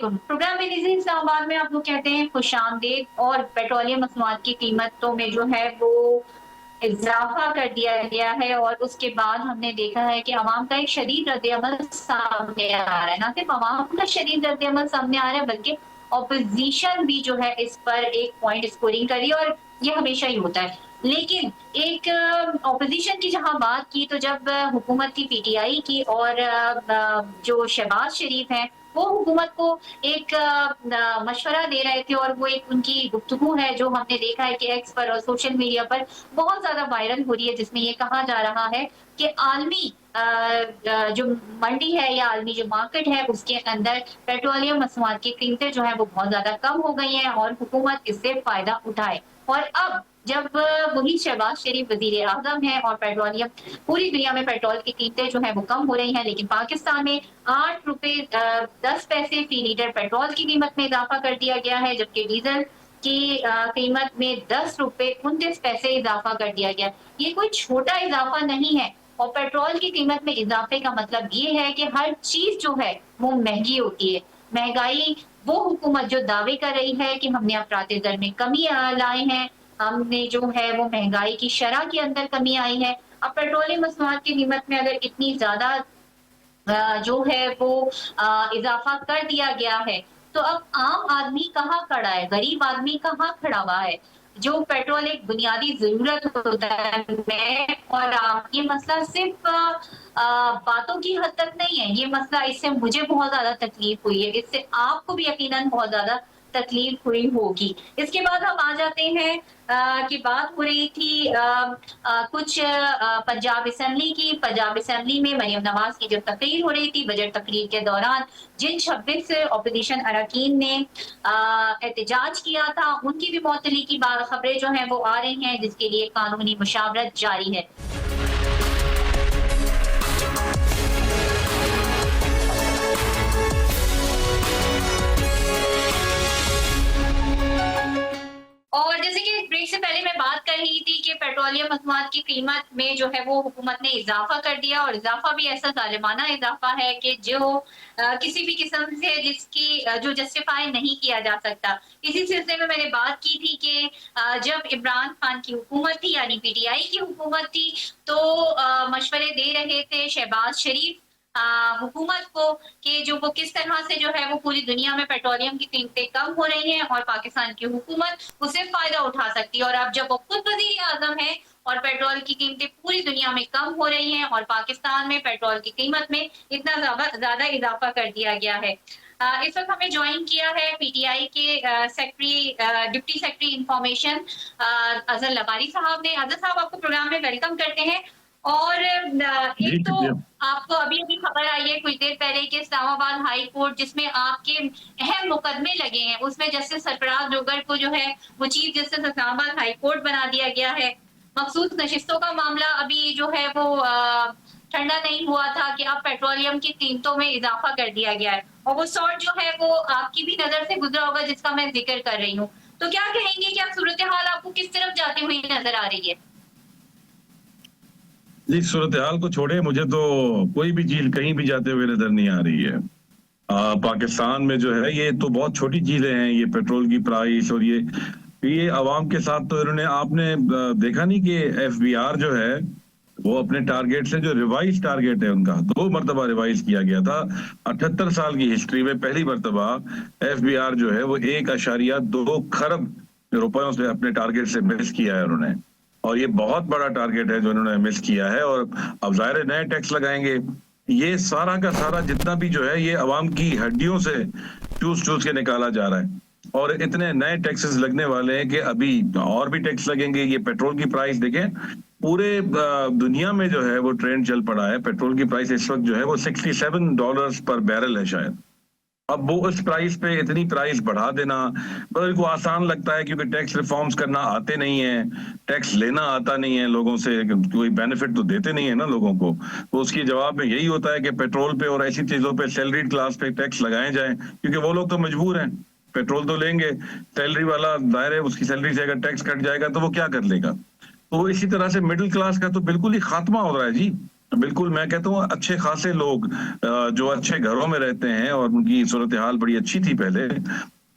वालेकुम। प्रोग्राम बेनिज़ीर इस्लामाबाद में आप लोग कहते हैं खुशामदीद। और पेट्रोलियम मसनूआत की कीमतों में जो है वो इज़ाफ़ा कर दिया गया है और उसके बाद हमने देखा है कि अवाम का एक शदीद रद्द-ए-अमल सामने आ रहा है। ना सिर्फ़ अवाम का शदीद रद्द-ए-अमल सामने आ रहा है बल्कि ऑपोज़िशन भी जो है इस पर एक पॉइंट स्कोरिंग कर रही है और ये हमेशा ही होता है। लेकिन एक ऑपोज़िशन की जहाँ बात की तो जब हुकूमत की पीटीआई की और जो शहबाज शरीफ हैं वो हुकूमत को एक मशवरा दे रहे थे और वो एक उनकी गुफ्तगू है जो हमने देखा है कि एक्स पर और सोशल मीडिया पर बहुत ज़्यादा वायरल हो रही है, जिसमें ये कहा जा रहा है कि आलमी जो मंडी है या आलमी जो मार्केट है उसके अंदर पेट्रोलियम मसनूआत की कीमतें जो है वो बहुत ज़्यादा कम हो गई हैं और हुकूमत इससे फ़ायदा उठाए। और अब जब वही शहबाज शरीफ वज़ीर आज़म हैं और पेट्रोलियम पूरी दुनिया में पेट्रोल की कीमतें जो है वो कम हो रही हैं, लेकिन पाकिस्तान में 8 रुपए 10 पैसे फी लीटर पेट्रोल की कीमत में इज़ाफ़ा कर दिया गया है, जबकि डीज़ल की कीमत में 10 रुपए 29 पैसे इज़ाफ़ा कर दिया गया। ये कोई छोटा इज़ाफ़ा नहीं है और पेट्रोल की कीमत में इज़ाफ़े का मतलब ये है कि हर चीज़ जो है वो महँगी होती है। महँगाई वो हुकूमत जो दावे कर रही है कि हमने अफ़राते ज़र में कमी लाए हैं, हमने जो है वो महँगाई की शरह के अंदर कमी आई है। अब पेट्रोलियम मसनूआत की कीमत में अगर इतनी ज़्यादा जो है वो इज़ाफ़ा कर दिया गया है, तो अब आम आदमी कहाँ खड़ा है? गरीब आदमी कहाँ खड़ा हुआ है? जो पेट्रोल एक बुनियादी ज़रूरत होता है, मैं और आप, ये मसला सिर्फ़ बातों की हद तक नहीं है, ये मसला इससे मुझे बहुत ज़्यादा तकलीफ़ हुई है, इससे आपको भी यकीनन बहुत ज़्यादा तकलीफ़ हुई होगी। इसके बाद हम आ जाते हैं कि बात हो रही थी कुछ पंजाब असेंबली की। पंजाब असेंबली में मरियम नवाज़ की जब तकरीर हो रही थी, बजट तकरीर के दौरान जिन 26 ऑपोज़िशन अरकान ने एहतजाज किया था, उनकी भी मुअत्तली की खबरें जो हैं वो आ रही हैं, जिसके लिए कानूनी मुशावरत जारी है। और जैसे कि ब्रेक से पहले मैं बात कर रही थी कि पेट्रोलियम मसनूआत की कीमत में जो है वो हुकूमत ने इज़ाफ़ा कर दिया और इज़ाफ़ा भी ऐसा ज़ालिमाना इज़ाफ़ा है कि जो किसी भी किस्म से जिसकी जो जस्टिफ़ाई नहीं किया जा सकता। इसी सिलसिले में मैंने बात की थी कि जब इमरान खान की हुकूमत थी यानी पीटीआई की हुकूमत थी, तो मशवरे दे रहे थे शहबाज शरीफ हुकूमत को कि जो वो किस तरह से जो है वो पूरी दुनिया में पेट्रोलियम की कीमतें कम हो रही हैं और पाकिस्तान की हुकूमत उससे फ़ायदा उठा सकती है। और अब जब वो खुद वज़ीर आज़म है और पेट्रोल की कीमतें पूरी दुनिया में कम हो रही हैं और पाकिस्तान में पेट्रोल की कीमत में इतना ज़्यादा इज़ाफ़ा कर दिया गया है। इस वक़्त हमें जॉइन किया है पीटीआई के डिप्टी सेक्रेटरी इन्फॉर्मेशन अज़हर लगारी साहब ने। अज़हर साहब, आपको प्रोग्राम में वेलकम करते हैं। और एक तो आपको अभी-अभी खबर आई है कुछ देर पहले कि इस्लामाबाद हाई कोर्ट, जिसमें आपके अहम मुकदमे लगे हैं, उसमें जस्टिस सरफराज जोगर को जो है वो chief justice Islamabad high court बना दिया गया है। मखसूस नशिस्तों का मामला अभी जो है वो ठंडा नहीं हुआ था कि अब पेट्रोलियम की कीमतों में इजाफा कर दिया गया है और वो सॉर्ट जो है वो आपकी भी नजर से गुजरा होगा, जिसका मैं जिक्र कर रही हूँ। तो क्या कहेंगे कि अब सूरत हाल आपको किस तरफ जाती हुई नजर आ रही है? जी, सूरत हाल को छोड़े, मुझे तो कोई भी चीज कहीं भी जाते हुए नजर नहीं आ रही है। पाकिस्तान में जो है ये तो बहुत छोटी चीजें हैं, ये पेट्रोल की प्राइस और ये आवाम के साथ तो इन्होंने, आपने देखा नहीं कि एफबीआर जो है वो अपने टारगेट से, जो रिवाइज टारगेट है उनका 2 मरतबा रिवाइज किया गया था। 78 साल की हिस्ट्री में पहली मरतबा एफबीआर जो है वो 1.2 खरब रुपयों से अपने टारगेट से मिस किया है उन्होंने, और ये बहुत बड़ा टारगेट है जो इन्होंने मिस किया है। और अब जाहिर नए टैक्स लगाएंगे, ये सारा का सारा जितना भी जो है ये अवाम की हड्डियों से चूस चूस के निकाला जा रहा है। और इतने नए टैक्सेस लगने वाले हैं कि अभी और भी टैक्स लगेंगे। ये पेट्रोल की प्राइस देखें, पूरे दुनिया में जो है वो ट्रेंड चल पड़ा है। पेट्रोल की प्राइस इस वक्त जो है वो $67 पर बैरल है शायद। अब वो उस प्राइस पे इतनी प्राइस बढ़ा देना मतलब को आसान लगता है, क्योंकि टैक्स रिफॉर्म्स करना आते नहीं है, टैक्स लेना आता नहीं है लोगों से, कोई बेनिफिट तो देते नहीं है ना लोगों को। तो उसके जवाब में यही होता है कि पेट्रोल पे और ऐसी चीजों पे सैलरीड क्लास पे टैक्स लगाए जाएं, क्योंकि वो लोग तो मजबूर हैं, पेट्रोल तो लेंगे। सैलरी वाला दायरे, उसकी सैलरी से अगर टैक्स कट जाएगा तो वो क्या कर लेगा। तो इसी तरह से मिडिल क्लास का तो बिल्कुल ही खात्मा हो रहा है जी। बिल्कुल, मैं कहता हूँ अच्छे खासे लोग जो अच्छे घरों में रहते हैं और उनकी सूरत हाल बड़ी अच्छी थी पहले,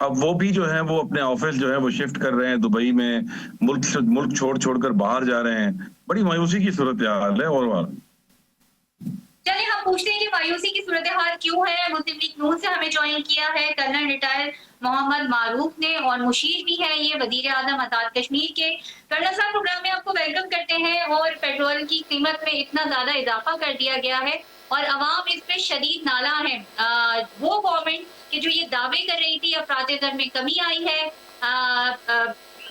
अब वो भी जो है वो अपने ऑफिस जो है वो शिफ्ट कर रहे हैं दुबई में, मुल्क छोड़ कर बाहर जा रहे हैं। बड़ी मायूसी की सूरत हाल है। और चलिए हम पूछते हैं कि मायूसी की सूरत हाल क्यों है। मुस्लिम लीग नून से हमें ज्वाइन किया है कर्नल रिटायर मोहम्मद मारूफ ने, और मुशीर भी है ये वजीर आजम आजाद कश्मीर के। कर्नल साहब, प्रोग्राम में आपको वेलकम करते हैं। और पेट्रोल की कीमत में इतना ज्यादा इजाफा कर दिया गया है और अवाम इस पे शदीद नाला है। वो गवर्नमेंट के जो ये दावे कर रही थी अफराद दर में कमी आई है,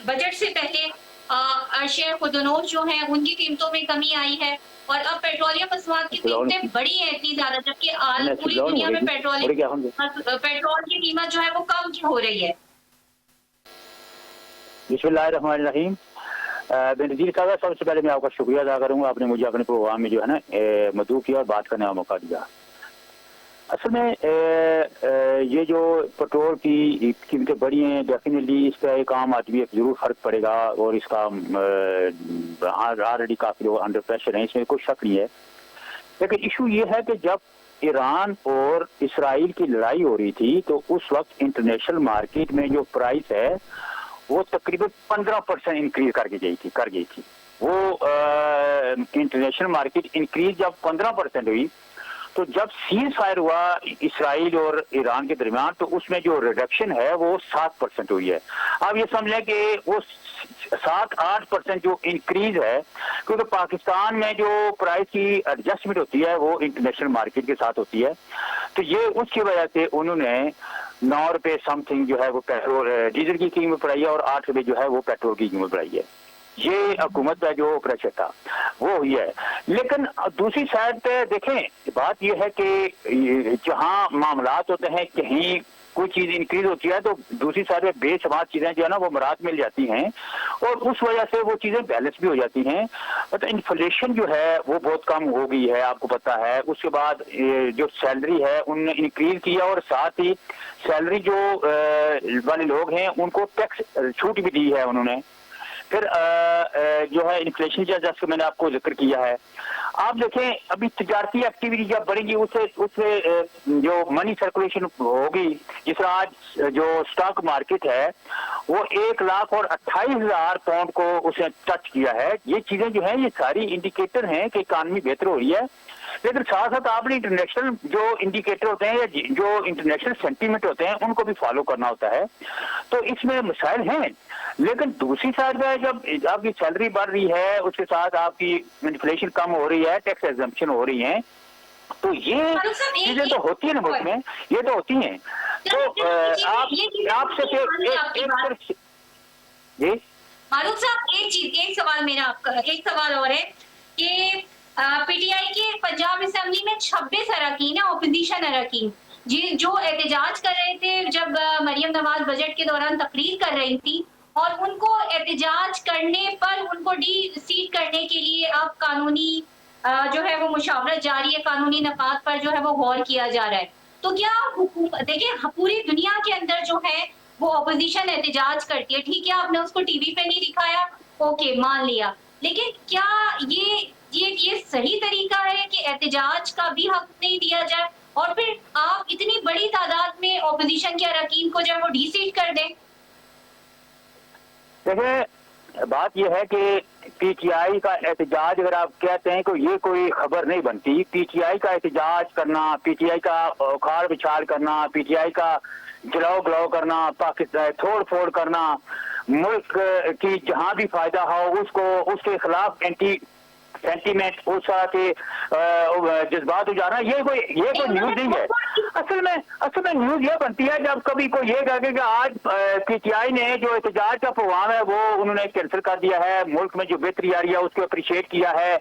बजट से पहले अरशे खुदनोश जो है उनकी कीमतों में कमी आई है, और अब पेट्रोलियम मसनूआत की कीमतें बढ़ी है इतनी ज्यादा, जबकि पूरी दुनिया में पेट्रोल की कीमत जो है वो कम हो रही है। बिस्मिल्लाहिर्रहमानिर्रहीम। बेनज़ीर साहब, सबसे पहले मैं आपका शुक्रिया अदा करूंगा, आपने मुझे अपने प्रोग्राम में जो है ना मदऊ किया और बात करने का मौका दिया। असल में ये जो पेट्रोल की कीमतें बढ़ी हैं, डेफिनेटली इसका एक आम आदमी एक जरूर फर्क पड़ेगा, और इसका ऑलरेडी काफी लोग अंडर प्रेशर हैं, इसमें कोई शक नहीं है। लेकिन इशू ये है कि जब ईरान और इसराइल की लड़ाई हो रही थी तो उस वक्त इंटरनेशनल मार्केट में जो प्राइस है वो तकरीबन 15% इंक्रीज कर गई थी। वो इंटरनेशनल मार्केट इंक्रीज जब 15% हुई, तो जब सीज फायर हुआ इसराइल और ईरान के दरमियान, तो उसमें जो रिडक्शन है वो 7% हुई है। अब ये समझ लें कि वो 7-8% जो इंक्रीज है, क्योंकि पाकिस्तान में जो प्राइस की एडजस्टमेंट होती है वो इंटरनेशनल मार्केट के साथ होती है, तो ये उसकी वजह से उन्होंने 9 रुपए समथिंग जो है वो पेट्रोल डीजल की कीमत बढ़ाई है, और 8 रुपए जो है वो पेट्रोल की कीमत बढ़ाई है। ये हुकूमत का जो प्रेशर था वो हुई है। लेकिन दूसरी साइड पे देखें, बात ये है कि जहाँ मामलात होते हैं, कहीं कोई चीज इंक्रीज होती है तो दूसरी साइड पे बेशुमार चीजें जो है ना वो मराद मिल जाती हैं, और उस वजह से वो चीजें बैलेंस भी हो जाती हैं। मतलब इन्फ्लेशन जो है वो बहुत कम हो गई है, आपको पता है। उसके बाद जो सैलरी है उनने इंक्रीज किया, और साथ ही सैलरी जो वाले लोग हैं उनको टैक्स छूट भी दी है उन्होंने। फिर जो है इन्फ्लेशन जैसे मैंने आपको जिक्र किया है। आप देखें, अभी तजारती एक्टिविटी जब बढ़ेगी उससे जो मनी सर्कुलेशन होगी, जिस तरह आज जो स्टॉक मार्केट है वो 1,28,000 पाउंड को उसने टच किया है। ये चीजें जो है ये सारी इंडिकेटर हैं कि इकानमी बेहतर हो रही है। लेकिन साथ साथ आपने इंटरनेशनल जो इंडिकेटर होते हैं या जो इंटरनेशनल सेंटीमेंट होते हैं उनको भी फॉलो करना होता है, तो इसमें मसाइल हैं। लेकिन दूसरी साइड में जब आपकी सैलरी बढ़ रही है, उसके साथ आपकी इन्फ्लेशन कम हो रही है, टैक्स एग्जम्पशन हो रही है, तो ये चीजें तो होती है ना मुल्क में, ये तो होती हैं। तो आपसे जी मारूफ साहब, एक सवाल मेरा आपका, एक सवाल और है कि पीटीआई के पंजाब असेंबली में 26 अरकान है, ऑपोजिशन अरकान जी, जो एहतजाज कर रहे थे जब मरियम नवाज बजट के दौरान तकरीर कर रही थी, और उनको एहतजाज करने पर उनको डी सीट करने के लिए अब कानूनी जो है वो मुशावरत जारी है, कानूनी नफाज पर जो है वो गौर किया जा रहा है। तो क्या देखिए, पूरी दुनिया के अंदर जो है वो ऑपोजिशन एहतजाज करती है, ठीक है, आपने उसको टीवी पे नहीं दिखाया, ओके मान लिया, लेकिन क्या ये सही तरीका है कि एहतजाज का भी हक नहीं दिया जाए, और फिर आप इतनी बड़ी तादाद में ऑपोजिशन के अरकान को जब वो डी सीट कर दें? देखिए, बात यह है कि पीटीआई का एहतजाज अगर आप कहते हैं कि ये कोई खबर नहीं बनती। पीटीआई का एहतजाज करना, पीटीआई का उखाड़ बिछाड़ करना, पीटीआई का जलाओ गलाओ करना, पाकिस्तान तोड़ फोड़ करना, मुल्क की जहां भी फायदा हो उसके खिलाफ एंटी सेंटीमेंट, उस तरह के जज्बात उजारना, ये कोई न्यूज नहीं है। असल में न्यूज ये बनती है जब कभी कोई ये कहे कि आज पीटीआई ने जो एहतजाज का प्रोग्राम है वो उन्होंने कैंसिल कर दिया है, मुल्क में जो बेहतरी आ रही है उसको अप्रिशिएट किया है,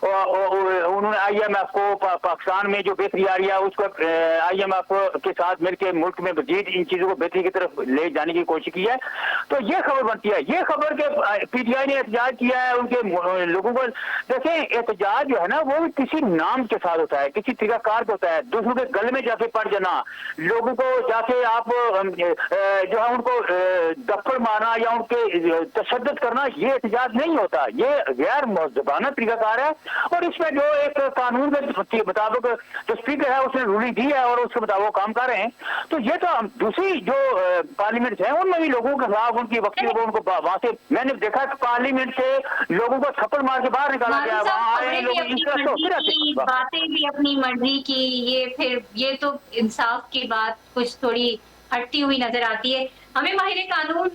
उन्होंने IMF को पाकिस्तान में जो बेहतरी आ रही है उसको IMF के साथ मिलकर मुल्क में मजीद इन चीजों को बेहतरी की तरफ ले जाने की कोशिश की है। तो ये खबर बनती है, ये खबर के पीटीआई ने एहतजाज किया है उनके लोगों को। जैसे देखें एहतजाज जो है ना वो भी किसी नाम के साथ होता है, किसी तरीकाकार का होता है। दूसरों के गले में जाके पड़ जाना, लोगों को जाके आप जो है उनको दफ्तर मारना या उनके तशद्दुद करना, ये एहतजाज नहीं होता, ये गैर मौजूबाना तरीकाकार है। और इसमें जो एक कानून के मुताबिक जो स्पीकर है उसने रूलिंग दी है और उसके मुताबिक काम कर रहे हैं, तो ये तो दूसरी जो पार्लियामेंट है उनमें भी लोगों के खिलाफ उनकी वकीलों को उनको वहां से मैंने देखा पार्लियामेंट से लोगों को थप्पड़ मार के बाहर निकाला गया, वहां आए लोग बातें भी अपनी मर्जी की, ये फिर ये तो इंसाफ की बात कुछ थोड़ी हटती हुई नजर आती है। हमें माहिर कानून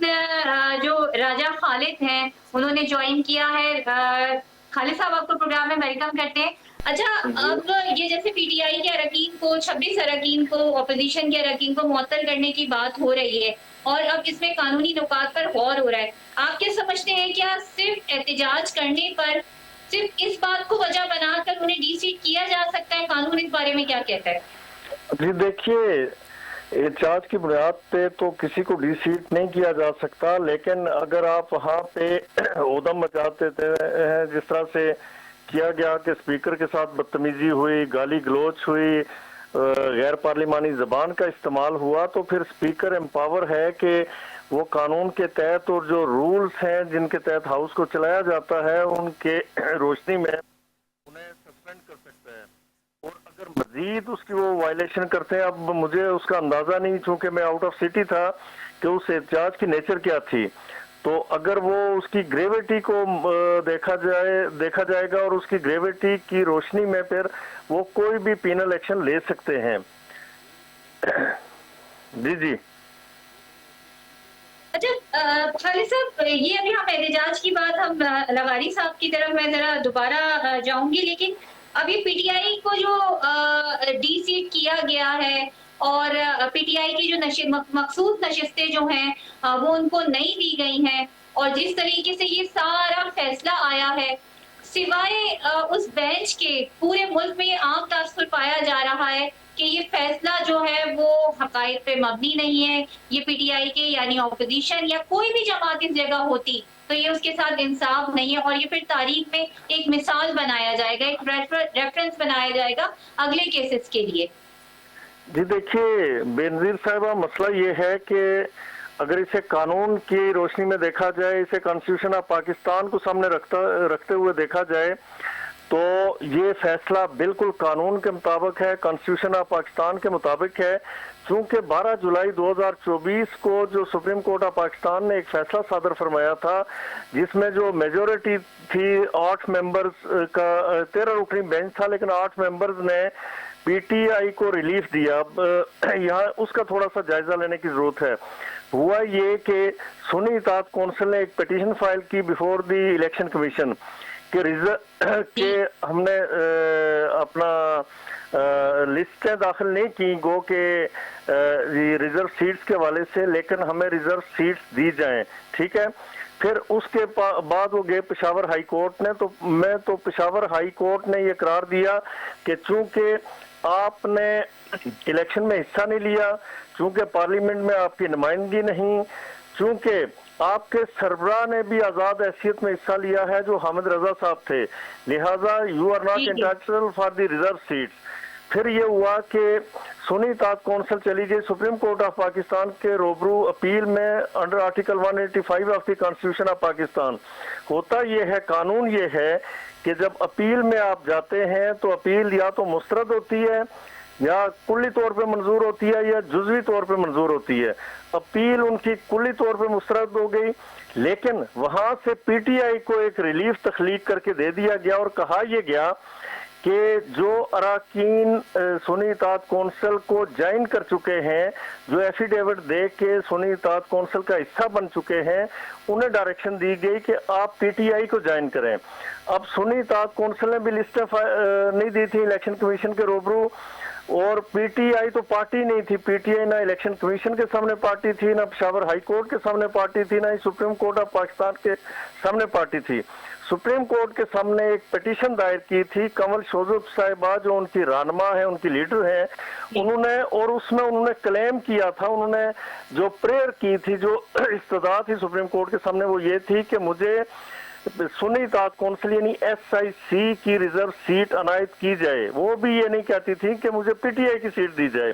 जो राजा खालिद हैं उन्होंने ज्वाइन किया है। खालिद साहब आपको प्रोग्राम में वेलकम करते हैं। अच्छा, अब ये जैसे पीटीआई के अरकान को 26 अरकान को ऑपोजिशन के अरकान को मुअत्तल करने की बात हो रही है और अब इसमें कानूनी नुकात पर गौर हो रहा है, आप क्या समझते हैं क्या सिर्फ एहतजाज करने पर सिर्फ इस बात को वजह बनाकर उन्हें डीसीट किया जा सकता है? कानून इस बारे में क्या कहता है? जी देखिए, एहतजाज की बुनियाद पे तो किसी को डीसीट नहीं किया जा सकता, लेकिन अगर आप वहाँ पे उदम मचाते हैं जिस तरह से किया गया कि स्पीकर के साथ बदतमीजी हुई, गाली गलोच हुई, गैर पार्लिमानी जबान का इस्तेमाल हुआ, तो फिर स्पीकर एम्पावर है कि वो कानून के तहत और जो रूल्स हैं जिनके तहत हाउस को चलाया जाता है उनके रोशनी में उन्हें सस्पेंड कर सकता है। और अगर मजीद उसकी वो वायलेशन करते हैं, अब मुझे उसका अंदाजा नहीं चूंकि मैं आउट ऑफ सिटी था कि उस एहतजाज की नेचर क्या थी, तो अगर वो उसकी ग्रेविटी को देखा जाएगा और उसकी ग्रेविटी की रोशनी में फिर वो कोई भी पीनल एक्शन ले सकते हैं। जी जी। अच्छा खालिद साहब, ये अभी हम एहतजाज की बात हम लवारी साहब की तरफ मैं जरा दोबारा जाऊंगी, लेकिन अभी पीटीआई को जो डीसीट किया गया है और पीटीआई की जो मखसूस नशिस्तें जो हैं वो उनको नहीं दी गई हैं और जिस तरीके से ये सारा फैसला आया है, सिवाय उस बेंच के पूरे मुल्क में ये आम तासुर पाया जा रहा है कि ये फैसला जो है वो हकायक पे मबनी नहीं है। ये पीटीआई के यानी ऑपोजिशन या कोई भी जमात इस जगह होती तो ये उसके साथ इंसाफ नहीं है और ये फिर तारीख में एक मिसाल बनाया जाएगा, एक रेफरेंस बनाया जाएगा अगले केसेस के लिए। जी देखिए बेनजीर साहिबा, मसला ये है कि अगर इसे कानून की रोशनी में देखा जाए, इसे कॉन्स्टिट्यूशन ऑफ पाकिस्तान को सामने रखते हुए देखा जाए, तो ये फैसला बिल्कुल कानून के मुताबिक है, कॉन्स्टिट्यूशन ऑफ पाकिस्तान के मुताबिक है। चूंकि 12 जुलाई 2024 को जो सुप्रीम कोर्ट ऑफ पाकिस्तान ने एक फैसला सादर फरमाया था जिसमें जो मेजोरिटी थी 8 मेंबर्स का, 13 रुकनी बेंच था लेकिन 8 मेंबर्स ने पीटीआई को रिलीफ दिया। यहाँ उसका थोड़ा सा जायजा लेने की जरूरत है। हुआ ये कि सुन्नी इत्तेहाद कौंसिल ने एक पिटीशन फाइल की बिफोर द इलेक्शन कमीशन के हमने अपना लिस्टें दाखिल नहीं की गो के रिजर्व सीट्स के हवाले से, लेकिन हमें रिजर्व सीट्स दी जाएं, ठीक है। फिर उसके बाद वो गए पेशावर हाई कोर्ट ने, तो पेशावर हाई कोर्ट ने ये करार दिया कि चूंकि आपने इलेक्शन में हिस्सा नहीं लिया, चूंकि पार्लियामेंट में आपकी नुमाइंदगी नहीं, चूंकि आपके सरबराह ने भी आजाद हैसियत में हिस्सा लिया है जो हामिद रजा साहब थे, लिहाजा you are not entitled for the reserve seats. फिर ये हुआ कि सुन्नी इत्तेहाद कौंसिल चली गई सुप्रीम कोर्ट ऑफ पाकिस्तान के रूबरू अपील में under article 185 of the constitution of Pakistan. होता ये है, कानून ये है कि जब अपील में आप जाते हैं तो अपील या तो मुस्तरद होती है या कुल्ली तौर पे मंजूर होती है या जुज़वी तौर पे मंजूर होती है। अपील उनकी कुल्ली तौर पे मुस्तरद हो गई, लेकिन वहां से पीटीआई को एक रिलीफ तख्लीक करके दे दिया गया और कहा यह गया कि जो अरकान सुन्नी इत्तेहाद कौंसिल को ज्वाइन कर चुके हैं, जो एफिडेविट दे के सुन्नी इत्तेहाद कौंसिल का हिस्सा बन चुके हैं, उन्हें डायरेक्शन दी गई कि आप पीटीआई को ज्वाइन करें। अब सुन्नी इत्तेहाद कौंसिल ने भी लिस्ट नहीं दी थी इलेक्शन कमीशन के रूबरू, और पीटीआई तो पार्टी नहीं थी। पीटीआई ना इलेक्शन कमीशन के सामने पार्टी थी, ना पेशावर हाई कोर्ट के सामने पार्टी थी, ना ही सुप्रीम कोर्ट ऑफ पाकिस्तान के सामने पार्टी थी। सुप्रीम कोर्ट के सामने एक पिटीशन दायर की थी कमल शोजुब साहिबा, जो उनकी रहनुमा है, उनकी लीडर है, उन्होंने, और उसमें उन्होंने क्लेम किया था, उन्होंने जो प्रेयर की थी, जो इस्तदा थी सुप्रीम कोर्ट के सामने, वो ये थी कि मुझे सुन्नी इत्तेहाद कौंसिल यानी SIC की रिजर्व सीट अनायत की जाए। वो भी ये नहीं कहती थी कि मुझे PTI की सीट दी जाए।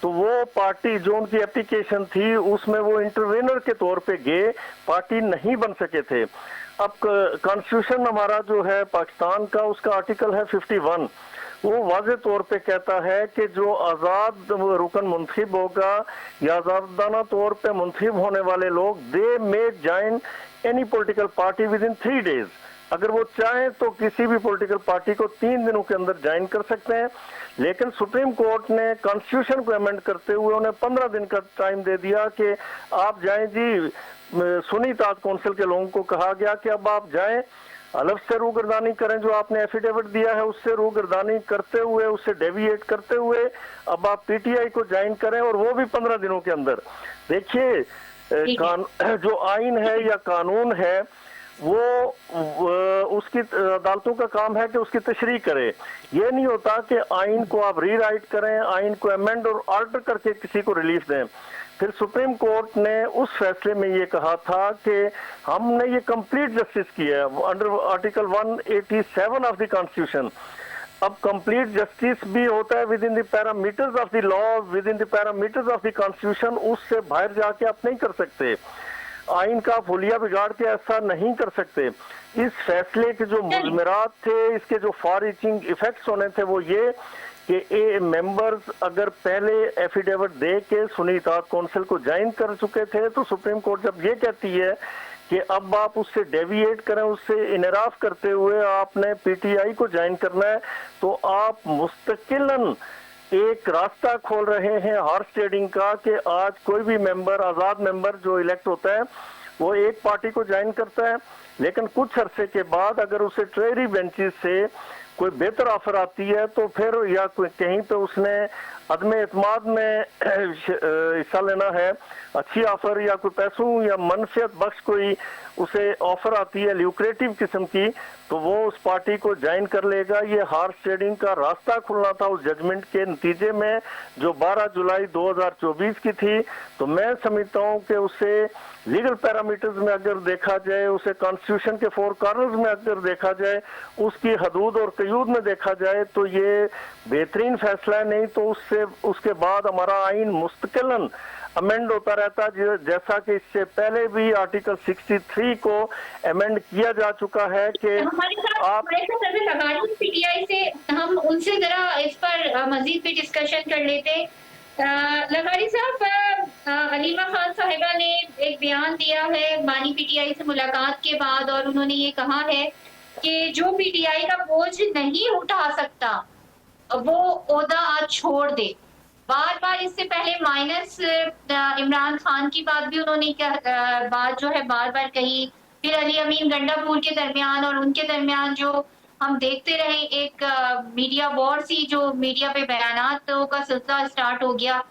तो वो पार्टी जो उनकी एप्लीकेशन थी उसमें वो इंटरवेनर के तौर पे गए, पार्टी नहीं बन सके थे। अब कॉन्स्टिट्यूशन हमारा जो है पाकिस्तान का, उसका आर्टिकल है 51, वो वाज़े तौर पे कहता है कि जो आज़ाद रुकन मुंतखब होगा या आज़ादाना तौर पे मुंतखब होने वाले लोग, they may join any political party within 3 days। अगर वो चाहें तो किसी भी पॉलिटिकल पार्टी को 3 दिनों के अंदर ज्वाइन कर सकते हैं। लेकिन सुप्रीम कोर्ट ने कॉन्स्टिट्यूशन को अमेंड करते हुए उन्हें 15 दिन का टाइम दे दिया कि आप जाएं जी। सुन्नी इत्तेहाद कौंसिल के लोगों को कहा गया कि अब आप जाएं, अलग से रूगर्दानी करें, जो आपने एफिडेविट दिया है उससे रूगर्दानी करते हुए, उससे डेविएट करते हुए अब आप PTI को ज्वाइन करें, और वो भी 15 दिनों के अंदर। देखिए जो आइन है या कानून है वो उसकी अदालतों का काम है कि उसकी तशरीह करे। ये नहीं होता कि आइन को आप रीराइट करें, आइन को अमेंड और अल्टर करके किसी को रिलीफ दें। फिर सुप्रीम कोर्ट ने उस फैसले में ये कहा था कि हमने ये कंप्लीट जस्टिस किया है under article 187 of the constitution. अब कंप्लीट जस्टिस भी होता है with in the parameters of the law, with in the parameters of the constitution. उससे बाहर जाके आप नहीं कर सकते, आइन का फुलिया बिगाड़ के ऐसा नहीं कर सकते। इस फैसले के जो मुजमरात थे, इसके जो फार रीचिंग इफेक्ट्स होने थे वो ये कि मेंबर्स अगर पहले एफिडेविट दे के सुन्नी इत्तेहाद कौंसिल को ज्वाइन कर चुके थे, तो सुप्रीम कोर्ट जब ये कहती है कि अब आप उससे डेविएट करें, उससे इनराफ करते हुए आपने PTI को ज्वाइन करना है, तो आप मुस्तकिलन एक रास्ता खोल रहे हैं हॉर्स ट्रेडिंग का कि आज कोई भी मेंबर, आजाद मेंबर जो इलेक्ट होता है वो एक पार्टी को ज्वाइन करता है, लेकिन कुछ अरसे के बाद अगर उसे ट्रेरी बेंचेस से कोई बेहतर ऑफर आती है तो फिर या कोई कहीं पे उसने अदम एतमाद में हिस्सा लेना है, अच्छी ऑफर या कोई पैसों या मनफियत बख्श कोई उसे ऑफर आती है ल्यूक्रेटिव किस्म की, तो वो उस पार्टी को ज्वाइन कर लेगा। ये हॉर्स ट्रेडिंग का रास्ता खुलना था उस जजमेंट के नतीजे में जो 12 जुलाई 2024 की थी। तो मैं समझता हूँ कि उसे लीगल पैरामीटर्स में अगर देखा जाए, उसे कॉन्स्टिट्यूशन के 4 कॉर्नर्स में अगर देखा जाए, उसकी हदूद और कयूद में देखा जाए, तो ये बेहतरीन फैसला है। नहीं तो उसके बाद हमारा आइन मुस्तकिलन अमेंड होता रहता, जैसा कि इससे पहले भी आर्टिकल 63 को अमेंड किया जा चुका है कि आप PTI से हम उनसे जरा इस पर मजीद भी डिस्कशन कर लेते। लगारी साहब, हलीमा खान साहिबा ने एक बयान दिया है बानी PTI से मुलाकात के बाद, और उन्होंने ये कहा है कि जो PTI का बोझ नहीं उठा सकता वो ओहदा आज छोड़ दे। बार बार इससे पहले माइनस इमरान खान की बात भी उन्होंने बात जो है बार बार कही। फिर अली अमीन गंडापुर के दरमियान और उनके दरमियान जो हम देखते रहे एक मीडिया वॉर सी, जो मीडिया पे बयानातों का सिलसिला स्टार्ट हो गया।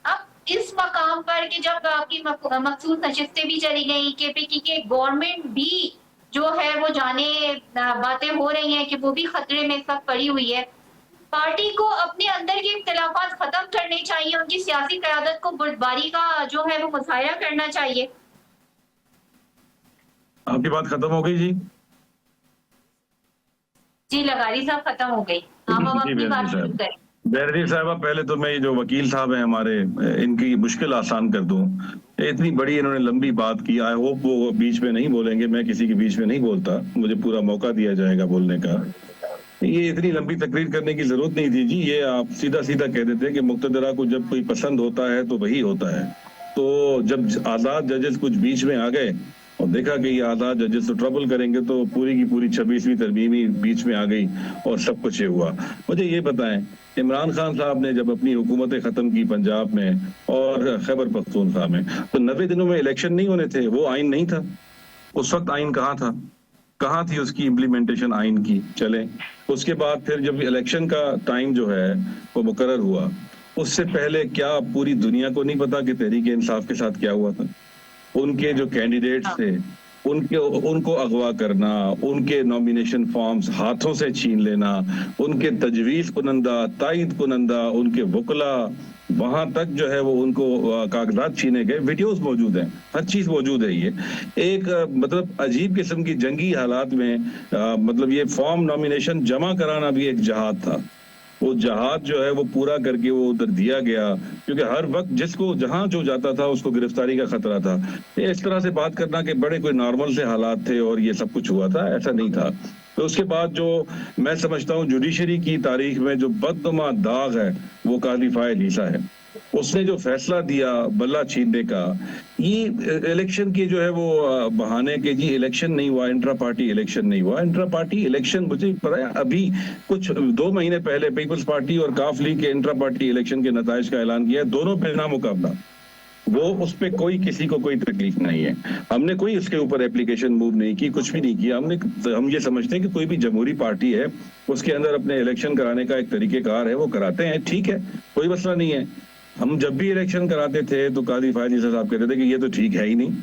अब इस मकाम पर कि जब आपकी मखसूस नशिस्तें भी चली गई, KPK के गवर्नमेंट भी जो है वो जाने बातें हो रही हैं कि वो भी खतरे में इस वक्त पड़ी हुई है, पार्टी को अपने अंदर के इख्तिलाफात खत्म करने चाहिए, उनकी सियासी क़यादत को बुर्दबारी का जो है वो मुज़ाहिरा करना चाहिए। आपकी बात खत्म हो गई जी? जी लगारी साहब, खत्म हो गई। आप अब अपनी बात शुरू करें। बेनजीर साहबा, पहले तो मैं जो वकील साहब हैं हमारे, इनकी मुश्किल आसान कर दूं। इतनी बड़ी इन्होंने लंबी बात की, आई होप वो बीच में नहीं बोलेंगे, मैं किसी के बीच में नहीं बोलता, मुझे पूरा मौका दिया जाएगा बोलने का। ये इतनी लंबी तकरीर करने की जरूरत नहीं थी जी। ये आप सीधा सीधा कह देते हैं कि मुक्तदरा को जब कोई पसंद होता है तो वही होता है। तो जब आजाद जजेस कुछ बीच में आ गए और देखा कि ये आजाद जजेस तो ट्रबल करेंगे, तो पूरी की पूरी 26वीं तरमीमी बीच में आ गई और सब कुछ ये हुआ। मुझे ये बताएं, इमरान खान साहब ने जब अपनी हुकूमतें खत्म की पंजाब में और खैबर पख्तूनख्वा में, तो 90 दिनों में इलेक्शन नहीं होने थे, वो आइन नहीं था। उस वक्त आइन कहाँ था, कहाँ थी उसकी इम्प्लीमेंटेशन आइन की? चले उसके बाद फिर जब इलेक्शन का टाइम जो है वो मुकर्रर हुआ, उससे पहले क्या पूरी दुनिया को नहीं पता कि तहरीक इंसाफ के साथ क्या हुआ था? उनके जो कैंडिडेट्स थे उनको अगवा करना, उनके नॉमिनेशन फॉर्म्स हाथों से छीन लेना, उनके तजवीज कुनंदा, तायद कुनंदा, उनके वकला, वहां तक जो है वो उनको कागजात छीने गए, वीडियोस मौजूद हैं, हर चीज मौजूद है। ये एक मतलब अजीब किस्म की जंगी हालात में मतलब ये फॉर्म नॉमिनेशन जमा कराना भी एक जहाद था। वो जहाज जो है वो पूरा करके वो उधर दिया गया, क्योंकि हर वक्त जिसको जहां जो जाता था उसको गिरफ्तारी का खतरा था। ये इस तरह से बात करना कि बड़े कोई नॉर्मल से हालात थे और ये सब कुछ हुआ था, ऐसा नहीं था। तो उसके बाद जो मैं समझता हूँ जुडिशरी की तारीख में जो बदनुमा दाग है वो काजी फाइल ईसा है। उसने जो फैसला दिया बल्ला छीनने का, ये इलेक्शन के जो है वो बहाने के जी इलेक्शन नहीं हुआ, इंट्रा पार्टी इलेक्शन नहीं हुआ। इंट्रा पार्टी इलेक्शन मुझे पता है अभी कुछ 2 महीने पहले पीपल्स पार्टी और काफ लीग के इंट्रा पार्टी इलेक्शन के नताइज का ऐलान किया है, दोनों बिना मुकाबला। वो उस पे कोई किसी को कोई तकलीफ नहीं है। हमने कोई उसके ऊपर एप्लीकेशन मूव नहीं की, कुछ भी नहीं किया। हम ये समझते हैं कि कोई भी जमहूरी पार्टी है उसके अंदर अपने इलेक्शन कराने का एक तरीकेकार है, वो कराते हैं, ठीक है, कोई मसला नहीं है। हम जब भी इलेक्शन कराते थे तो काजी फायद ईसा साहब कहते थे कि ये तो ठीक है ही नहीं,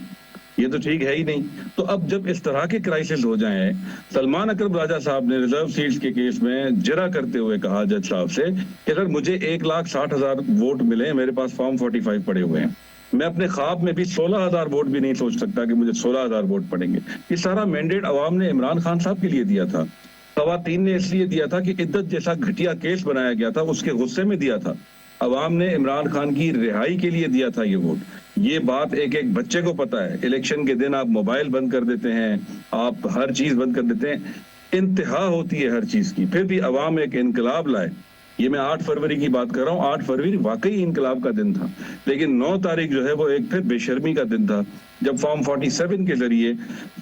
ये तो ठीक है ही नहीं। तो अब जब इस तरह के क्राइसिस हो जाएं, सलमान अकरम राजा साहब ने रिजर्व सीट्स के केस में जरा करते हुए कहा जज साहब से कि सर मुझे 1,60,000 वोट मिले, मेरे पास फॉर्म 45 पड़े हुए हैं, मैं अपने ख्वाब में भी 16,000 वोट भी नहीं सोच सकता कि मुझे 16,000 वोट पड़ेंगे। ये सारा मैंडेट अवाम ने इमरान खान साहब के लिए दिया था, खवातीन ने इसलिए दिया था कि इद्दत जैसा घटिया केस बनाया गया था उसके गुस्से में दिया था। अवाम ने इमरान खान की रिहाई के लिए दिया था ये वोट। ये बात एक एक बच्चे को पता है। इलेक्शन के दिन आप मोबाइल बंद कर देते हैं, आप हर चीज बंद कर देते हैं, इंतहा होती है हर चीज की, फिर भी अवाम एक इनकलाब लाए। ये मैं 8 फरवरी की बात कर रहा हूँ, 8 फरवरी वाकई इनकलाब का दिन था, लेकिन 9 तारीख जो है वो एक फिर बेशर्मी का दिन था जब फॉर्म 47 के जरिए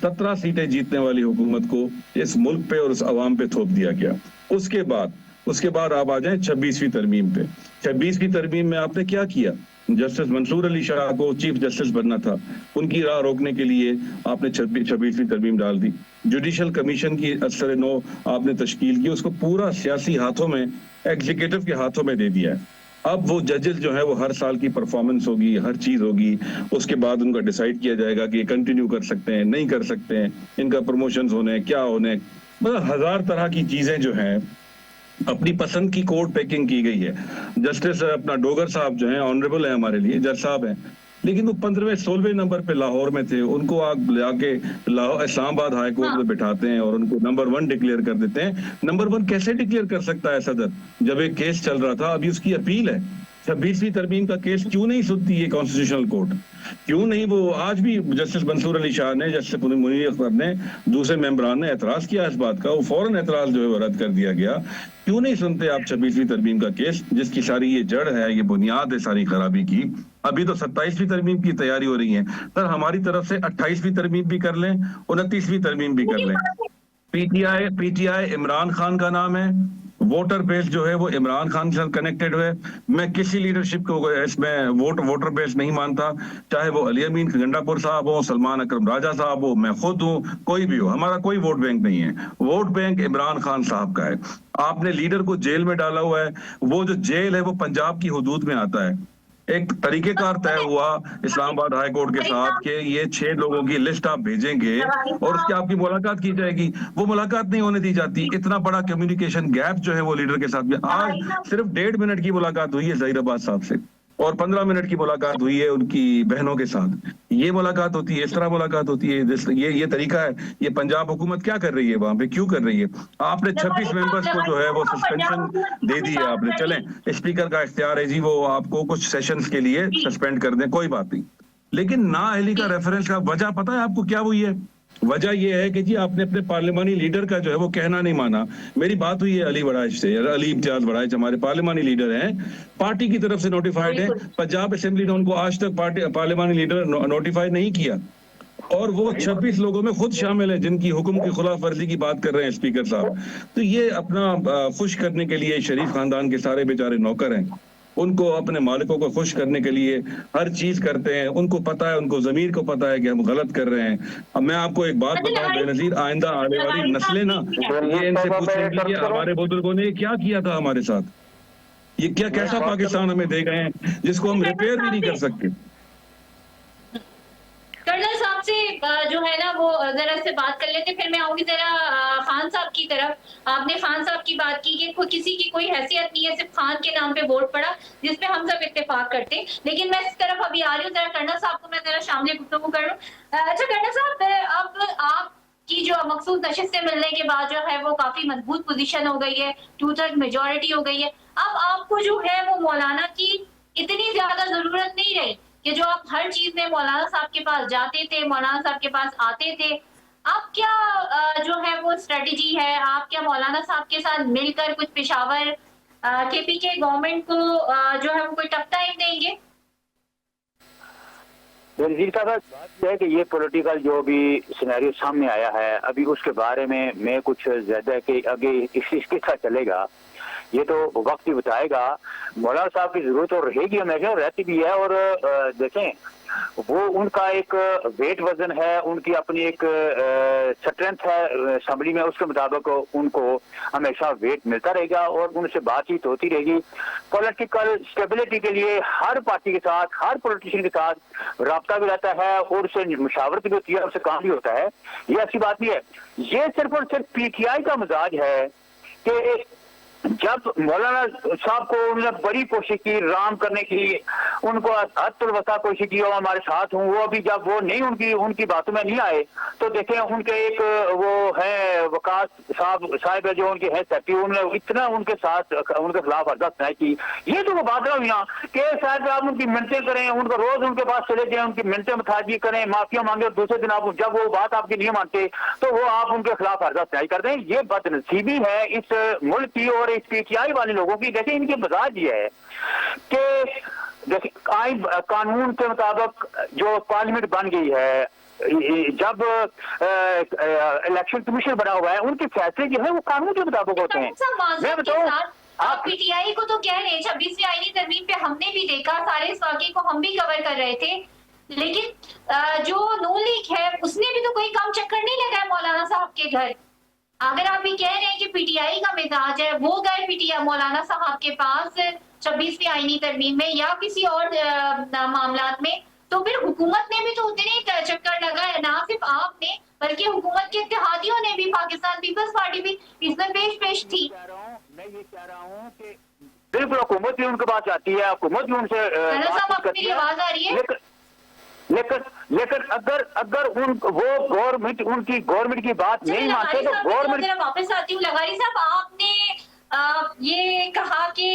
17 सीटें जीतने वाली हुकूमत को इस मुल्क पे और उस अवाम पे थोप दिया गया। उसके बाद आप आ जाएं 26वीं तरमीम पे। 26वीं तरमीम में आपने क्या किया? जस्टिस मंसूर अली शाह को चीफ जस्टिस बनना था, उनकी राह रोकने के लिए आपने 26वीं तरमीम डाल दी। जुडिशल कमीशन की असर नो आपने तश्कील की, उसको पूरा सियासी हाथों में, एग्जीक्यूटिव के हाथों में दे दिया है। अब वो जजेस जो है वो हर साल की परफॉर्मेंस होगी, हर चीज होगी, उसके बाद उनका डिसाइड किया जाएगा कि ये कंटिन्यू कर सकते हैं, नहीं कर सकते हैं, इनका प्रमोशंस होने, क्या होने, मतलब 1000 तरह की चीजें जो हैं अपनी पसंद की कोड पैकिंग की गई है। जस्टिस अपना डोगर साहब जो हैं ऑनरेबल है हमारे लिए, जज साहब हैं, लेकिन वो 15वें 16वें नंबर पे लाहौर में थे, उनको आप लाके इस्लामाबाद हाई कोर्ट में बिठाते हैं और उनको नंबर 1 डिक्लेयर कर देते हैं। नंबर 1 कैसे डिक्लेयर कर सकता है सदर, जब एक केस चल रहा था, अभी उसकी अपील है। 26वीं तरमीम का केस क्यों नहीं सुनती है कॉन्स्टिट्यूशनल कोर्ट? क्यों नहीं? वो आज भी जस्टिस मंसूर अली शाह ने, जस्टिस मुनीर अख्तर ने, दूसरे मेंबरान ने एतराज किया इस बात का, वो फौरन एतराज जो है वो रद्द कर दिया गया। क्यों नहीं सुनते आप 26वीं तरमीम का केस, जिसकी सारी ये जड़ है, ये बुनियाद है सारी खराबी की? अभी तो 27वीं तरमीम की तैयारी हो रही है। सर हमारी तरफ से 28वीं तरमीम भी कर लें, 29वीं तरमीम भी कर लें। पीटीआई इमरान खान का नाम है, वोटर बेस जो है वो इमरान खान से कनेक्टेड है। मैं किसी लीडरशिप को इसमें वोटर बेस नहीं मानता, चाहे वो अली अमीन गंडापुर साहब हो, सलमान अकरम राजा साहब हो, मैं खुद हूँ, कोई भी हो, हमारा कोई वोट बैंक नहीं है। वोट बैंक इमरान खान साहब का है। आपने लीडर को जेल में डाला हुआ है, वो जो जेल है वो पंजाब की हुदूद में आता है। एक तरीकेकार तय हुआ इस्लामाबाद हाई कोर्ट के साथ कि ये 6 लोगों की लिस्ट आप भेजेंगे और उसकी आपकी मुलाकात की जाएगी। वो मुलाकात नहीं होने दी जाती। इतना बड़ा कम्युनिकेशन गैप जो है वो लीडर के साथ में, आज सिर्फ 1.5 मिनट की मुलाकात हुई है जहीराबाद साहब से और 15 मिनट की मुलाकात हुई है उनकी बहनों के साथ। ये मुलाकात होती है, इस तरह मुलाकात होती है, ये तरीका है। ये पंजाब हुकूमत क्या कर रही है वहां पे, क्यों कर रही है? आपने 26 मेंबर्स को जो है वो सस्पेंशन दे दी है आपने। चलें, स्पीकर का इख्तियार है जी, वो आपको कुछ सेशंस के लिए सस्पेंड कर दें, कोई बात नहीं, लेकिन नाअहली का रेफरेंस का वजह पता है आपको क्या हुई है? वजह यह है कि जी आपने अपने पार्लिमानी लीडर का जो है वो कहना नहीं माना। मेरी बात हुई है अली वड़ाइच से, अली इम्तियाज वड़ाइच हमारे पार्लिमानी लीडर हैं, पार्टी की तरफ से नोटिफाइड है। पंजाब असेंबली ने उनको आज तक पार्लिमानी लीडर नोटिफाई नहीं किया और वो 26 लोगों में खुद शामिल है जिनकी हुक्म की खुलाफ वर्जी की बात कर रहे हैं स्पीकर साहब। तो ये अपना खुश करने के लिए शरीफ खानदान के सारे बेचारे नौकर हैं, उनको अपने मालिकों को खुश करने के लिए हर चीज करते हैं। उनको पता है, उनको जमीर को पता है कि हम गलत कर रहे हैं। अब मैं आपको एक बात बताऊं बेनजीर, आइंदा आने वाली नस्लें ना ये इनसे पूछेंगी कि हमारे बुजुर्गों ने क्या किया था हमारे साथ, ये क्या कैसा पाकिस्तान हमें दे गए हैं जिसको हम रिपेयर भी नहीं कर सकते। कर्नल साहब से जो है ना वो जरा से बात कर लेते, फिर मैं आऊंगी जरा खान साहब की तरफ। आपने खान साहब की बात की कि किसी की कोई हैसियत नहीं है, सिर्फ खान के नाम पे वोट पड़ा, जिसपे हम सब इत्तेफाक करते हैं। लेकिन मैं इस तरफ अभी आ रही हूँ, जरा कर्नल साहब को मैं जरा शामिल गुफ्तगू कर लूं। अच्छा कर्नल साहब, अब आप की जो मखसूस नशिस्त से मिलने के बाद जो है वो काफी मजबूत पोजीशन हो गई है, 2/3 मेजोरिटी हो गई है। अब आपको जो है वो मौलाना की इतनी ज्यादा जरूरत नहीं रही कि जो आप हर चीज में मौलाना साहब के पास जाते थे, मौलाना साहब के पास आते थे। आप क्या जो है वो स्ट्रेटेजी है, आप क्या मौलाना साहब के साथ मिलकर कुछ पेशावर केपीके गवर्नमेंट को जो है वो कोई टफ टाइम देंगे? बेनजीर साहब, बात यह है कि ये पॉलिटिकल जो भी सिनेरियो सामने आया है, अभी उसके बारे में मैं कुछ ज्यादा कि आगे इसके साथ चलेगा ये तो वक्त ही बताएगा। मौलाना साहब की जरूरत और रहेगी हमेशा और रहती भी है। और देखें, वो उनका एक वेट वजन है, उनकी अपनी एक स्ट्रेंथ है असेंबली में, उसके मुताबिक उनको हमेशा वेट मिलता रहेगा और उनसे बातचीत होती रहेगी। पॉलिटिकल स्टेबिलिटी के लिए हर पार्टी के साथ, हर पॉलिटिशियन के साथ रब्ता भी रहता है और उससे मुशावरत भी होती है, उससे काम भी होता है। ये ऐसी बात नहीं है। ये सिर्फ और सिर्फ पीटीआई का मिजाज है कि जब मौलाना साहब को उन्होंने बड़ी कोशिश की राम करने की, उनको हद कोशिश की और हमारे साथ हूँ, वो अभी जब वो नहीं उनकी बातों में नहीं आए तो देखें उनके एक वो है वकास साहब है जो उनके है सेक्रेटरी, उन्होंने इतना उनके साथ उनके खिलाफ अर्जा सुनाई की। ये तो वो बात हुई ना कि शायद आप उनकी मिन्नतें करें, उनको रोज उनके पास चले जाए, उनकी मिन्नतें मुताजी करें, माफिया मांगे, दूसरे दिन आप जब वो बात आपकी नहीं मानते तो वो आप उनके खिलाफ अर्जा सुनाई कर दें। ये बदनसीबी है इस मुल्क की और इस पीटीआई वाले लोगों की। देखिए इनकी मजाज ये है कि देखिए आइन कानून के मुताबिक जो पार्लियामेंट बन गई है, जब इलेक्शन कमीशन बना हुआ है, उनके फैसले जो है वो कानून के मुताबिक होते हैं। मैं बताऊं आप पीटीआई को तो कह रहे हैं 26वीं आईनी तरमीम पे हमने भी देखा, सारे इस वाक़े को हम भी कवर कर रहे थे, लेकिन जो नून लीग है उसने भी तो कोई कम चक्कर नहीं लगाया मौलाना साहब के घर। अगर आप ये कह रहे हैं कि पीटीआई का मिजाज है, वो गए पीटीआई मौलाना साहब के पास 26वीं आईनी तरमीम में या किसी और मामलात में, तो फिर हुकूमत ने भी तो उतने चक्कर लगाए, ना सिर्फ आपने बल्कि हुकूमत के इत्तेहादियों ने भी, पाकिस्तान पीपल्स पार्टी भी इसमें पेश थी। मैं ये कह रहा हूँ कि बिल्कुल हुकूमत भी उनके पास आती है, हुकूमत भी उनसे आवाज आ रही है, लेकिन अगर वो गवर्नमेंट की बात नहीं मानते तो गवर्नमेंट। वापस आती हूँ लगारी साहब, आपने ये कहा कि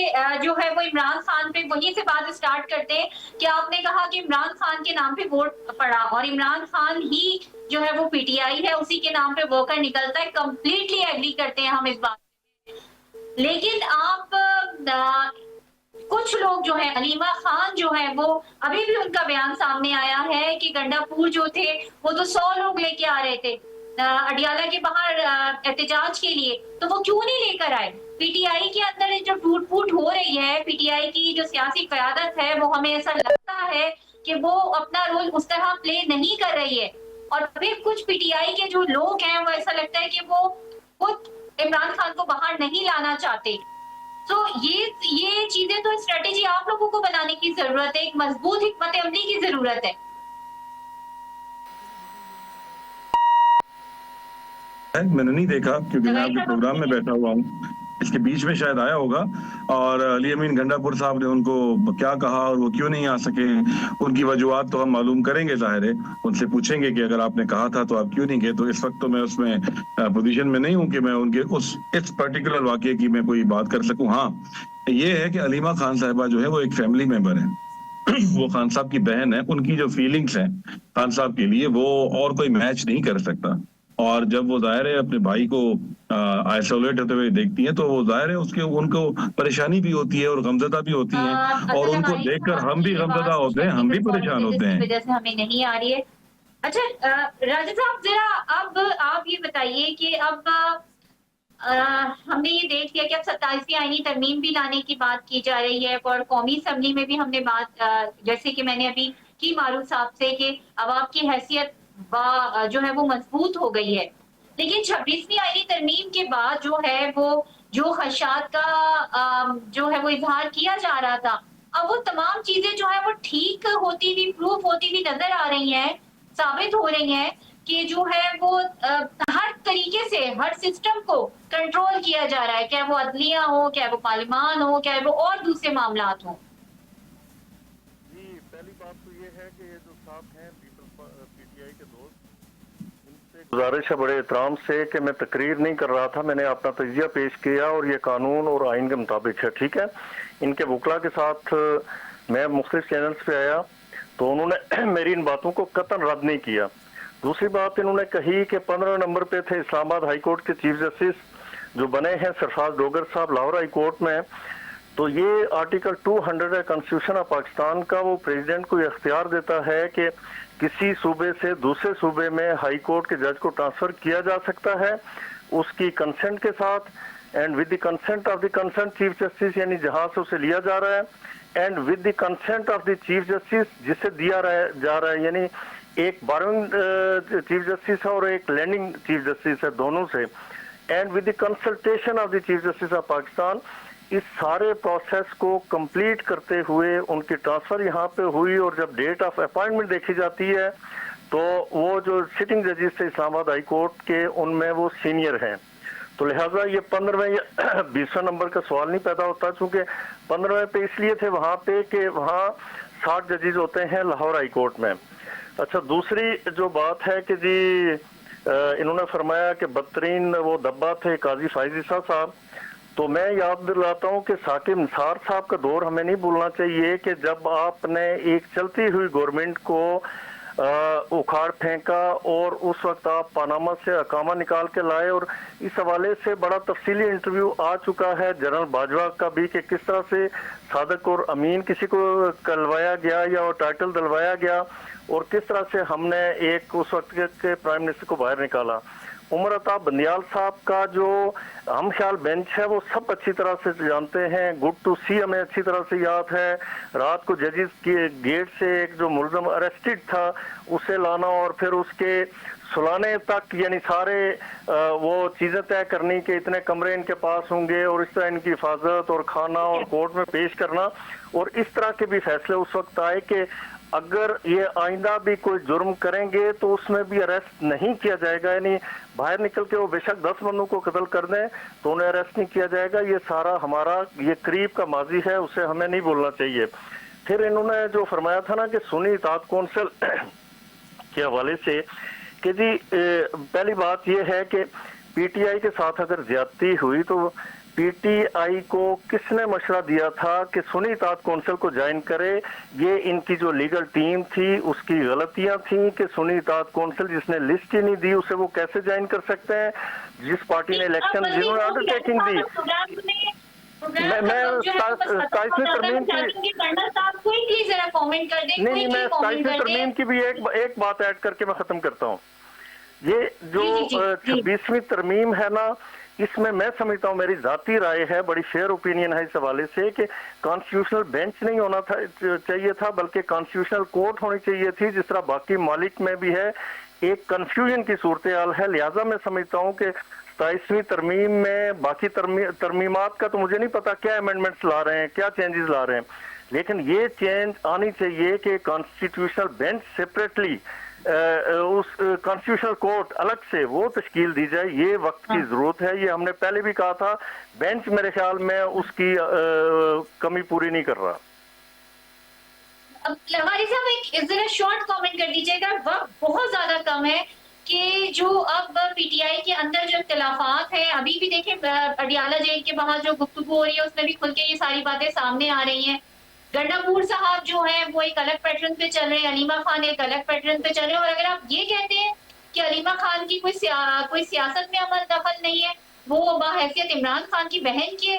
जो है वो इमरान खान पे, वहीं से बात स्टार्ट करते हैं कि आपने कहा कि इमरान खान के नाम पे वोट पड़ा और इमरान खान ही जो है वो पीटीआई है, उसी के नाम पे वर्कर निकलता है। कंप्लीटली एग्री करते हैं हम इस बात, लेकिन आप कुछ लोग जो है, अलीमा खान जो है वो अभी भी उनका बयान सामने आया है कि गंडापुर जो थे वो तो 100 लोग लेके आ रहे थे अडियाला के बाहर एहतजाज के लिए, तो वो क्यों नहीं लेकर आए? पीटीआई के अंदर जो टूट फूट हो रही है, पीटीआई की जो सियासी क़यादत है, वो हमें ऐसा लगता है कि वो अपना रोल उस तरह प्ले नहीं कर रही है। और फिर कुछ पीटीआई के जो लोग हैं वो ऐसा लगता है कि वो खुद इमरान खान को बाहर नहीं लाना चाहते। तो ये चीजें तो स्ट्रेटेजी आप लोगों को बनाने की जरूरत है, एक मजबूत हिकमत अमली की जरूरत है। मैंने नहीं देखा क्योंकि मैं आपके प्रोग्राम में बैठा हुआ हूँ, इसके बीच में शायद आया होगा। और अली अमीन गंडापुर साहब ने उनको क्या कहा और वो क्यों नहीं आ सके, उनकी वजूहत तो हम मालूम करेंगे, जाहिर है उनसे पूछेंगे कि अगर आपने कहा था तो आप क्यों नहीं गए। तो इस वक्त तो मैं उसमें पोजीशन में नहीं हूँ कि मैं उनके इस पर्टिकुलर वाकये की मैं कोई बात कर सकूं। हाँ, ये है कि अलीमा खान साहिबा जो है वो एक फैमिली मेंबर है, वो खान साहब की बहन है, उनकी जो फीलिंग्स हैं खान साहब के लिए वो और कोई मैच नहीं कर सकता। और जब वो जाहिर है अपने भाई को आइसोलेट होते हुए देखती हैं तो वो जाहिर है उनको परेशानी भी होती है और गमजदा भी होती हैं, और उनको देखकर हम भी गमजदा होते हैं, हम भी परेशान होते हैं। वजह से हमें नहीं आ रही है। अच्छा राजा साहब, जरा अब आप ये बताइए कि अब हमने ये देख लिया कि अब 27वीं आईनी तरमीम भी लाने की बात की जा रही है, और कौमी असम्बली में भी हमने बात जैसे कि मैंने अभी की मारूफ साहब से कि अब आपकी हैसियत जो है वो मजबूत हो गई है। लेकिन 26वीं आईनी तरमीम के बाद जो है वो जो खदशात का जो है वो इजहार किया जा रहा था, अब वो तमाम चीजें जो है वो ठीक होती हुई, प्रूफ होती हुई नजर आ रही हैं, साबित हो रही हैं। कि जो है वो हर तरीके से हर सिस्टम को कंट्रोल किया जा रहा है, चाहे वो अदलिया हो, चाहे वो पार्लिमान हो, चाहे वो और दूसरे मामलात हों। जी, पहली बात तो ये है कि ये जो साहब हैं पीटीआई के दोस्त, इनसे गुजारिश है बड़े एहतराम से कि मैं तकरीर नहीं कर रहा था, मैंने अपना तजिया पेश किया और ये कानून और आइन के मुताबिक है, ठीक है। इनके वकला के साथ मैं मुख्तलिफ चैनल्स पे आया तो उन्होंने मेरी इन बातों को कतन रद्द नहीं किया। दूसरी बात इन्होंने कही कि 15 नंबर पे थे इस्लामाबाद हाई कोर्ट के चीफ जस्टिस जो बने हैं सरफराज डोगर साहब लाहौर हाई कोर्ट में, तो ये आर्टिकल 200 है कॉन्स्टिट्यूशन ऑफ पाकिस्तान का, वो प्रेसिडेंट को इख्तियार देता है कि किसी सूबे से दूसरे सूबे में हाई कोर्ट के जज को ट्रांसफर किया जा सकता है उसकी कंसेंट के साथ, and with the consent of the concern chief justice, यानी जहां से उसे लिया जा रहा है, and with the consent of the chief justice जिसे दिया जा रहा है, यानी एक बारोइंग चीफ जस्टिस है और एक लैंडिंग चीफ जस्टिस है, दोनों से, and with the consultation of the chief justice of Pakistan. इस सारे प्रोसेस को कंप्लीट करते हुए उनकी ट्रांसफर यहाँ पे हुई और जब डेट ऑफ अपॉइंटमेंट देखी जाती है तो वो जो सिटिंग जजेस थे इस्लामाबाद हाई कोर्ट के उनमें वो सीनियर हैं, तो लिहाजा ये 15वें या 20वें नंबर का सवाल नहीं पैदा होता, चूंकि 15वें पे इसलिए थे वहाँ पे कि वहाँ 60 जजेस होते हैं लाहौर हाई कोर्ट में। अच्छा, दूसरी जो बात है कि जी इन्होंने फरमाया कि बदतरीन वो दब्बा थे काजी फाइज ईसा साहब, तो मैं याद दिलाता हूँ कि साकिब निसार साहब का दौर हमें नहीं भूलना चाहिए कि जब आपने एक चलती हुई गवर्नमेंट को उखाड़ फेंका और उस वक्त आप पनामा से अकामा निकाल के लाए, और इस हवाले से बड़ा तफसीली इंटरव्यू आ चुका है जनरल बाजवा का भी कि किस तरह से सादक और अमीन किसी को कलवाया गया या टाइटल दिलवाया गया और किस तरह से हमने एक उस वक्त के प्राइम मिनिस्टर को बाहर निकाला। उमर अता बंदियाल साहब का जो हम ख्याल बेंच है वो सब अच्छी तरह से जानते हैं, गुड टू सी हमें अच्छी तरह से याद है, रात को जजेस के गेट से एक जो मुलजम अरेस्टेड था उसे लाना और फिर उसके सुलाने तक, यानी सारे वो चीजें तय करनी कि इतने कमरे इनके पास होंगे और इस तरह इनकी हिफाजत और खाना और कोर्ट में पेश करना, और इस तरह के भी फैसले उस वक्त आए कि अगर ये आइंदा भी कोई जुर्म करेंगे तो उसमें भी अरेस्ट नहीं किया जाएगा, यानी बाहर निकल के वो बेशक 10 बंदों को कत्ल कर दें तो उन्हें अरेस्ट नहीं किया जाएगा। ये सारा हमारा ये करीब का माजी है, उसे हमें नहीं भूलना चाहिए। फिर इन्होंने जो फरमाया था ना कि सुन्नी इत्तेहाद कौंसिल के हवाले से कि जी पहली बात यह है कि पीटीआई के साथ अगर ज्यादती हुई तो पीटीआई को किसने मशवरा दिया था कि सुन्नी इत्तेहाद कौंसिल को ज्वाइन करे, ये इनकी जो लीगल टीम थी उसकी गलतियां थी कि सुन्नी इत्तेहाद कौंसिल जिसने लिस्ट ही नहीं दी उसे वो कैसे ज्वाइन कर सकते हैं, जिस पार्टी ने इलेक्शन जिन्होंने अंडरटेकिंग दी। मैं 27वीं तरमीम की भी एक बात ऐड करके मैं खत्म करता हूँ। ये जो 26वीं तरमीम है ना, इसमें मैं समझता हूँ, मेरी जाती राय है, बड़ी फेयर ओपिनियन है इस हवाले से कि कॉन्स्टिट्यूशनल बेंच नहीं होना था चाहिए था बल्कि कॉन्स्टिट्यूशनल कोर्ट होनी चाहिए थी, जिस तरह बाकी मालिक में भी है। एक कंफ्यूजन की सूरत हाल है, लिहाजा मैं समझता हूँ कि 27वीं तरमीम में बाकी तरमीमात का तो मुझे नहीं पता क्या अमेंडमेंट्स ला रहे हैं, क्या चेंजेस ला रहे हैं, लेकिन ये चेंज आनी चाहिए कि कॉन्स्टिट्यूशनल बेंच सेपरेटली उस कॉन्स्टिट्यूशनल कोर्ट अलग से वो तश्कील दी जाए, ये वक्त की जरूरत है। ये हमने पहले भी कहा था, बेंच मेरे ख्याल में उसकी कमी पूरी नहीं कर रहा। अब लवारी साहब एक जरा शॉर्ट कमेंट कर दीजिएगा, वक्त बहुत ज्यादा कम है कि जो अब पीटीआई के अंदर जो इख्तिलाफात हैं, अभी भी देखें अडियाला जेल के बाहर जो गुफ्तगू हो रही है उसमें भी खुल के ये सारी बातें सामने आ रही हैं। गंडापुर साहब जो है वो एक अलग पैटर्न पे चल रहे हैं, अलीमा खान एक अलग पैटर्न पे चल रहे हैं, और अगर आप ये कहते हैं कि अलीमा खान की कोई सियासत में अमल दखल नहीं है, वो बाहैसियत इमरान खान की बहन के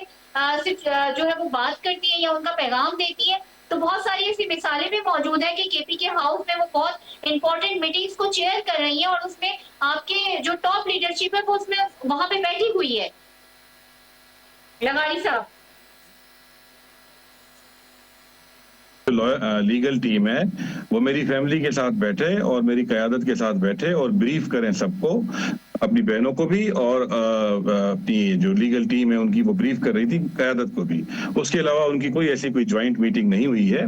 सिर्फ जो है वो बात करती है या उनका पैगाम देती है, तो बहुत सारी ऐसी मिसालें भी मौजूद है कि केपी के हाउस में वो बहुत इंपॉर्टेंट मीटिंग्स को चेयर कर रही है और उसमें आपके जो टॉप लीडरशिप है वो उसमें वहां पे बैठी हुई है। लगाड़ी साहब, लीगल टीम है वो मेरी फैमिली के साथ बैठे और मेरी क़यादत के साथ बैठे और ब्रीफ करें सबको, अपनी बहनों को भी और अपनी जो लीगल टीम है उनकी वो ब्रीफ कर रही थी क़यादत को भी। उसके अलावा उनकी कोई ऐसी कोई ज्वाइंट मीटिंग नहीं हुई है।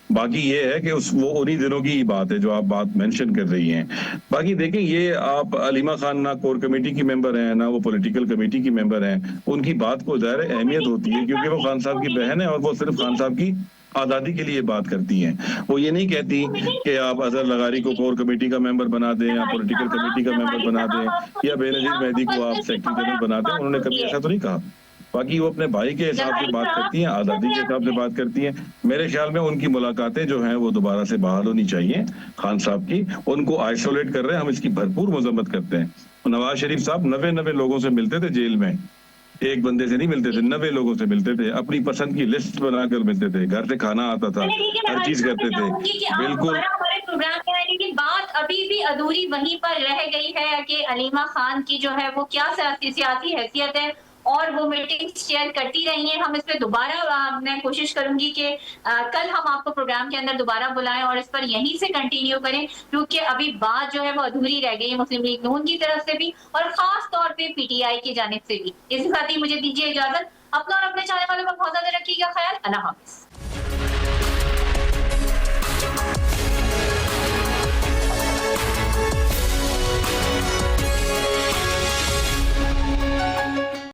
बाकी ये है कि वो उन्हीं दिनों की ही बात है जो आप बात मेंशन कर रही हैं। बाकी देखें, ये आप अलीमा खान ना कोर कमेटी की मेंबर हैं ना वो पॉलिटिकल कमेटी की मेंबर हैं, उनकी बात को ज़ाहिर है अहमियत होती है क्योंकि वो खान साहब की बहन है और वो सिर्फ खान साहब की आज़ादी के लिए बात करती हैं। वो ये नहीं कहती कि आप अजहर लगारी को कोर कमेटी का मेंबर बना दें या पॉलिटिकल कमेटी का मेंबर बना दें या बेनजीर मेहदी को आप सेक्रेटरी जनरल बना दें, उन्होंने कभी ऐसा तो नहीं कहा। बाकी वो अपने भाई के हिसाब से बात करती हैं, आज़ादी के हिसाब से बात करती हैं। मेरे ख्याल में उनकी मुलाकातें जो हैं वो दोबारा से बहाल होनी चाहिए खान साहब की। उनको आइसोलेट कर रहे हैं, हम इसकी भरपूर मजम्मत करते हैं। नवाज शरीफ साहब 90 लोगों से मिलते थे जेल में, एक बंदे से नहीं मिलते थे, 90 लोगों से मिलते थे, अपनी पसंद की लिस्ट बनाकर मिलते थे, घर से खाना आता था, हर चीज करते थे। बिल्कुल हमारे प्रोग्राम में आने की बात अभी भी अधूरी वहीं पर रह गई है कि अलीमा खान की जो है वो क्या सियासी हैसियत है और वो मीटिंग शेयर करती रही हैं। हम इस पे दोबारा मैं कोशिश करूंगी कि कल हम आपको प्रोग्राम के अंदर दोबारा बुलाएं और इस पर यहीं से कंटिन्यू करें क्योंकि अभी बात जो है वो अधूरी रह गई है मुस्लिम लीग नून की तरफ से भी और खास तौर पे पीटीआई की जानिब से भी। इसी साथ ही मुझे दीजिए इजाजत। अपना और अपने चाहने वालों का बहुत ज्यादा रखिएगा ख्याल। अल्लाह हाफिज।